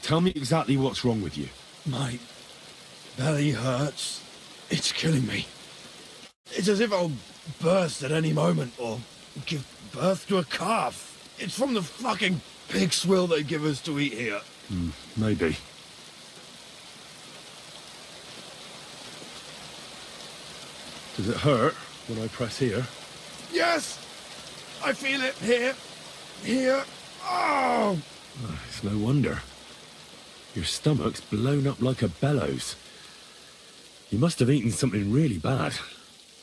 Tell me exactly what's wrong with you. My belly hurts. It's killing me. It's as if I'll burst at any moment or give birth to a calf. It's from the fucking pig swill they give us to eat here. Maybe. Does it hurt when I press here? Yes! I feel it here. Here. Oh! It's no wonder. Your stomach's blown up like a bellows. You must have eaten something really bad.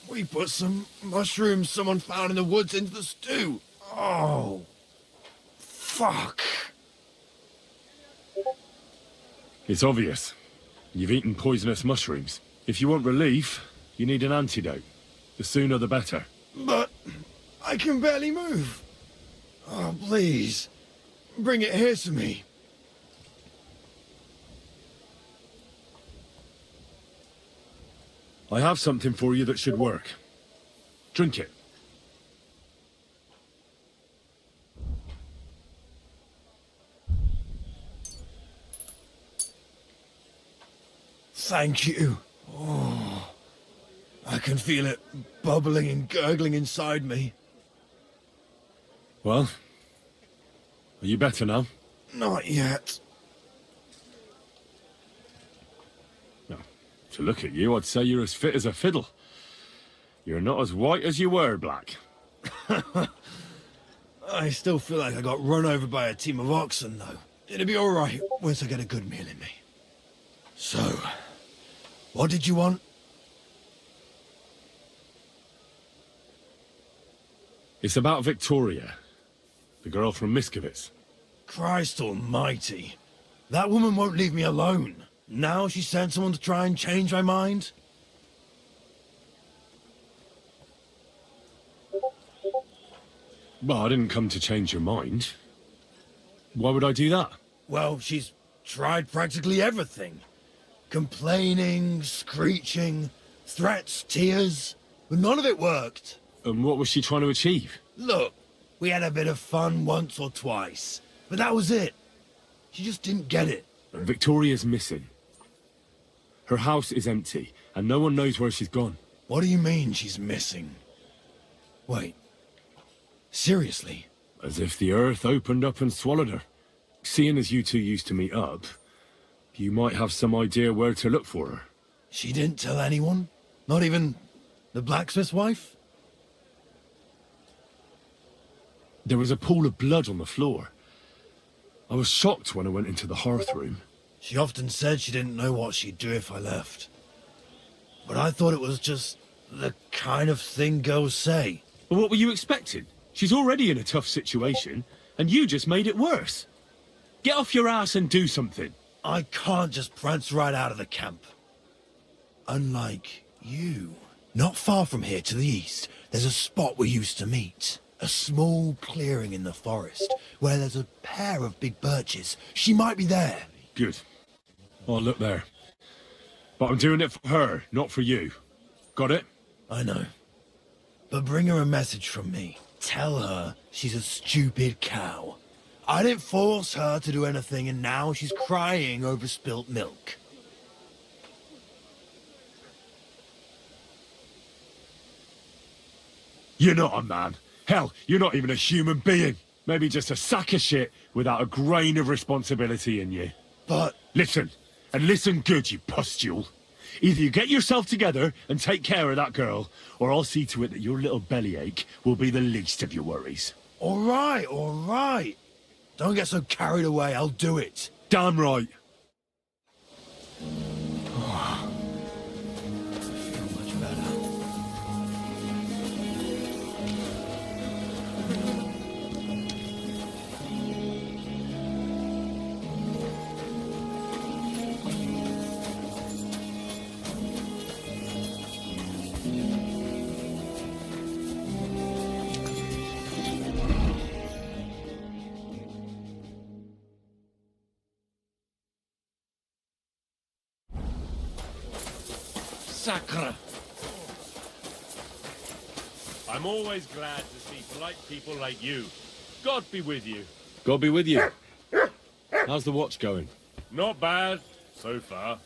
We put some mushrooms someone found in the woods into the stew. Oh. Fuck. It's obvious. You've eaten poisonous mushrooms. If you want relief, you need an antidote. The sooner the better. But I can barely move. Oh, please. Bring it here to me. I have something for you that should work. Drink it. Thank you. Oh, I can feel it bubbling and gurgling inside me. Well, are you better now? Not yet. To look at you, I'd say you're as fit as a fiddle. You're not as white as you were, Black. I still feel like I got run over by a team of oxen, though. It'll be all right once I get a good meal in me. So, what did you want? It's about Victoria, the girl from Miskovitz. Christ almighty. That woman won't leave me alone. Now she sent someone to try and change my mind? Well, I didn't come to change your mind. Why would I do that? Well, she's tried practically everything. Complaining, screeching, threats, tears. But none of it worked. And what was she trying to achieve? Look, we had a bit of fun once or twice. But that was it. She just didn't get it. Victoria's missing. Her house is empty, and no one knows where she's gone. What do you mean she's missing? Wait. Seriously? As if the earth opened up and swallowed her. Seeing as you two used to meet up, you might have some idea where to look for her. She didn't tell anyone? Not even the blacksmith's wife? There was a pool of blood on the floor. I was shocked when I went into the hearth room. She often said she didn't know what she'd do if I left. But I thought it was just the kind of thing girls say. Well, what were you expecting? She's already in a tough situation, and you just made it worse. Get off your ass and do something. I can't just prance right out of the camp. Unlike you. Not far from here to the east, there's a spot we used to meet. A small clearing in the forest, where there's a pair of big birches. She might be there. Good. I'll look there. But I'm doing it for her, not for you. Got it? I know. But bring her a message from me. Tell her she's a stupid cow. I didn't force her to do anything, and now she's crying over spilt milk. You're not a man. Hell, you're not even a human being. Maybe just a sack of shit without a grain of responsibility in you. But... Listen, and listen good, you pustule. Either you get yourself together and take care of that girl, or I'll see to it that your little bellyache will be the least of your worries. All right, all right. Don't get so carried away, I'll do it. Damn right. I feel much better. Sacre. I'm always glad to see polite people like you. God be with you. God be with you. How's the watch going? Not bad, so far.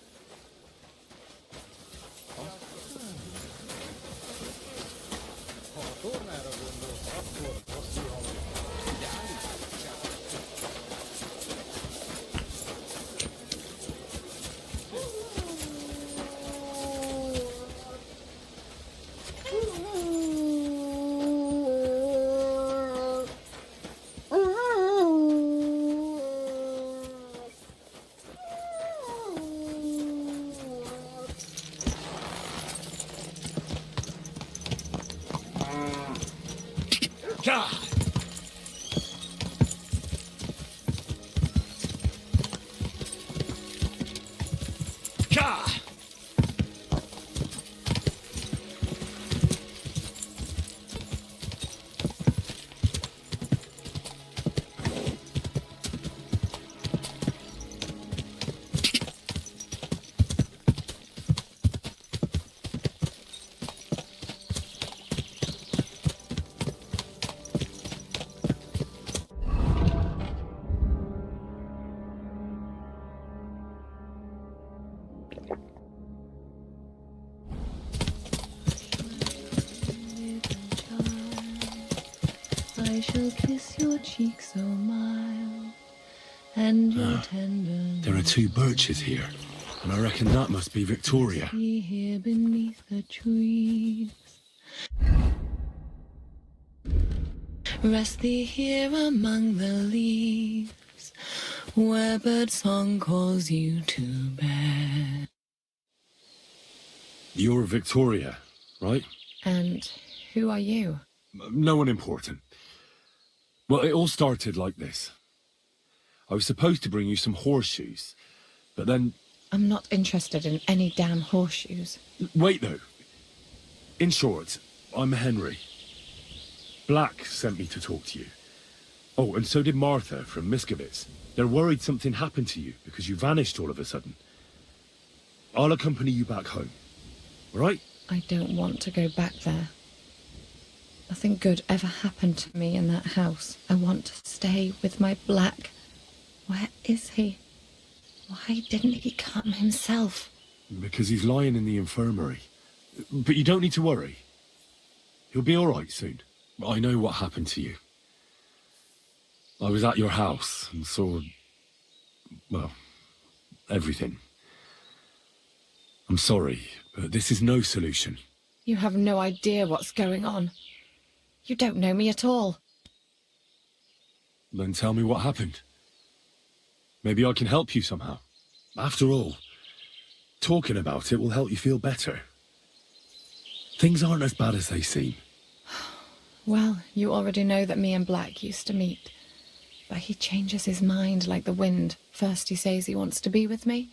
I shall kiss your cheek so mild, and your tender. There are two birches here, and I reckon that must be Victoria. Here beneath the trees. Rest thee here among the leaves, where birdsong calls you to bed. You're Victoria, right? And who are you? No one important. Well, it all started like this. I was supposed to bring you some horseshoes, but then... I'm not interested in any damn horseshoes. Wait, though. In short, I'm Henry. Black sent me to talk to you. Oh, and so did Martha from Miskovitz. They're worried something happened to you because you vanished all of a sudden. I'll accompany you back home. All right? I don't want to go back there. Nothing good ever happened to me in that house. I want to stay with my Black. Where is he? Why didn't he come himself? Because he's lying in the infirmary. But you don't need to worry. He'll be all right soon. I know what happened to you. I was at your house and saw, well, everything. I'm sorry, but this is no solution. You have no idea what's going on. You don't know me at all. Then tell me what happened. Maybe I can help you somehow. After all, talking about it will help you feel better. Things aren't as bad as they seem. Well, you already know that me and Black used to meet. But he changes his mind like the wind. First he says he wants to be with me,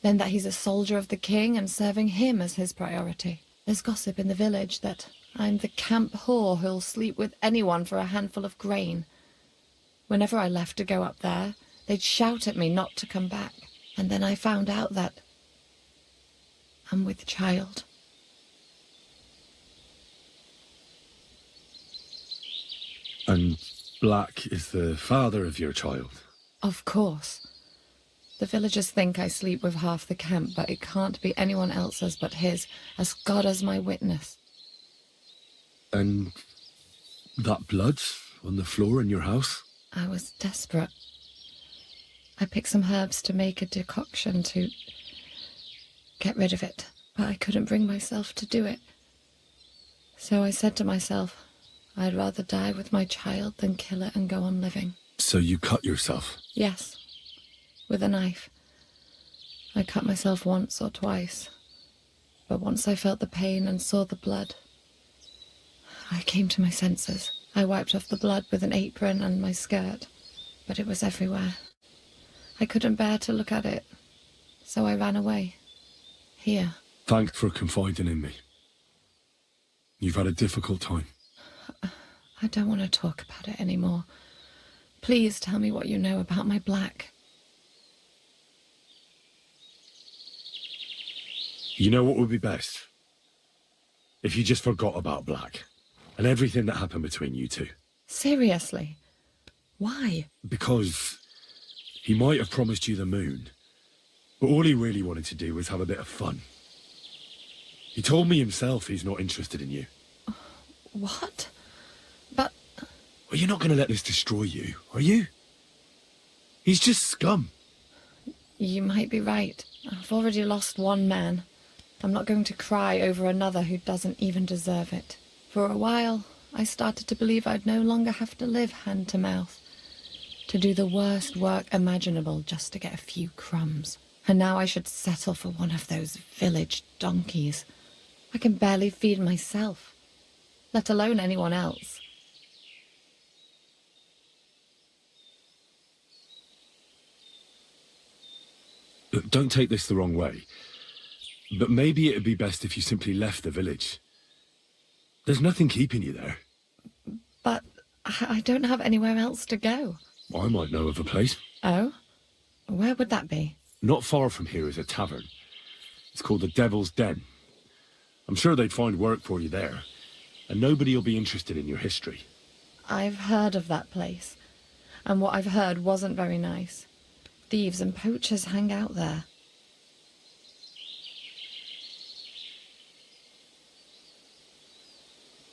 then that he's a soldier of the king and serving him as his priority. There's gossip in the village that I'm the camp whore who'll sleep with anyone for a handful of grain. Whenever I left to go up there, they'd shout at me not to come back. And then I found out that I'm with child. And Black is the father of your child? Of course. The villagers think I sleep with half the camp, but it can't be anyone else's but his, as God is my witness. And that blood on the floor in your house? I was desperate. I picked some herbs to make a decoction to get rid of it, but I couldn't bring myself to do it. So I said to myself, I'd rather die with my child than kill it and go on living. So you cut yourself? Yes, with a knife. I cut myself once or twice, but once I felt the pain and saw the blood, I came to my senses. I wiped off the blood with an apron and my skirt, but it was everywhere. I couldn't bear to look at it, so I ran away. Here. Thanks for confiding in me. You've had a difficult time. I don't want to talk about it anymore. Please tell me what you know about my Black. You know what would be best? If you just forgot about Black and everything that happened between you two. Seriously? Why? Because he might have promised you the moon, but all he really wanted to do was have a bit of fun. He told me himself he's not interested in you. What? But... Well, you're not going to let this destroy you, are you? He's just scum. You might be right. I've already lost one man. I'm not going to cry over another who doesn't even deserve it. For a while, I started to believe I'd no longer have to live hand to mouth, to do the worst work imaginable just to get a few crumbs. And now I should settle for one of those village donkeys. I can barely feed myself, let alone anyone else. Look, don't take this the wrong way, but maybe it'd be best if you simply left the village. There's nothing keeping you there. But I don't have anywhere else to go. I might know of a place. Oh? Where would that be? Not far from here is a tavern. It's called the Devil's Den. I'm sure they'd find work for you there, and nobody will be interested in your history. I've heard of that place, and what I've heard wasn't very nice. Thieves and poachers hang out there.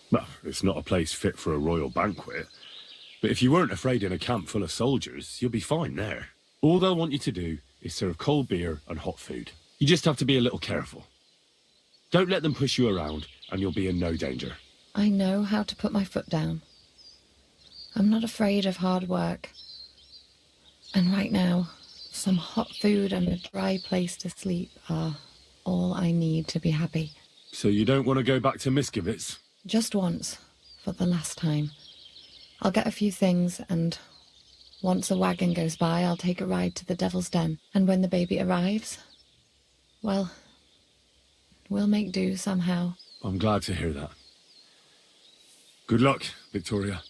Well, it's not a place fit for a royal banquet, but if you weren't afraid in a camp full of soldiers, you'll be fine there. All they'll want you to do is serve cold beer and hot food. You just have to be a little careful. Don't let them push you around, and you'll be in no danger. I know how to put my foot down. I'm not afraid of hard work. And right now, some hot food and a dry place to sleep are all I need to be happy. So you don't want to go back to Miskovitz? Just once, for the last time. I'll get a few things, and once a wagon goes by, I'll take a ride to the Devil's Den. And when the baby arrives, well, we'll make do somehow. I'm glad to hear that. Good luck, Victoria.